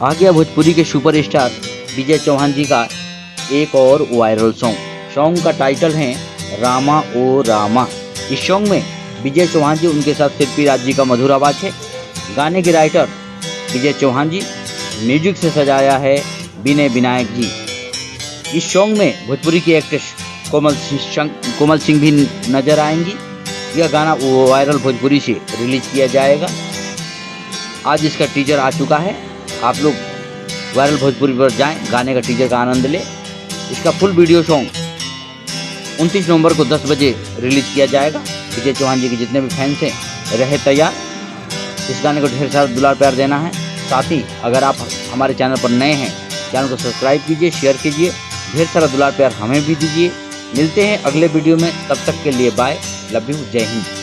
आ गया भोजपुरी के सुपरस्टार विजय चौहान जी का एक और वायरल सॉन्ग का टाइटल है रामा ओ रामा। इस सॉन्ग में विजय चौहान जी, उनके साथ शिल्पी राज जी का मधुर आवाज है। गाने के राइटर विजय चौहान जी, म्यूजिक से सजाया है विनय विनायक जी। इस सॉन्ग में भोजपुरी की एक्ट्रेस कोमल सिंह भी नजर आएंगी। यह गाना वायरल भोजपुरी से रिलीज किया जाएगा। आज इसका टीजर आ चुका है। आप लोग वायरल भोजपुरी पर जाएं, गाने का टीजर का आनंद लें। इसका फुल वीडियो सॉन्ग 29 नवंबर को 10 बजे रिलीज किया जाएगा। विजय चौहान जी के जितने भी फैंस हैं रहे तैयार। इस गाने को ढेर सारा दुलार प्यार देना है। साथ ही अगर आप हमारे चैनल पर नए हैं, चैनल को सब्सक्राइब कीजिए, शेयर कीजिए, ढेर सारा दुलार प्यार हमें भी दीजिए। मिलते हैं अगले वीडियो में, तब तक के लिए बाय, लव यू, जय हिंद।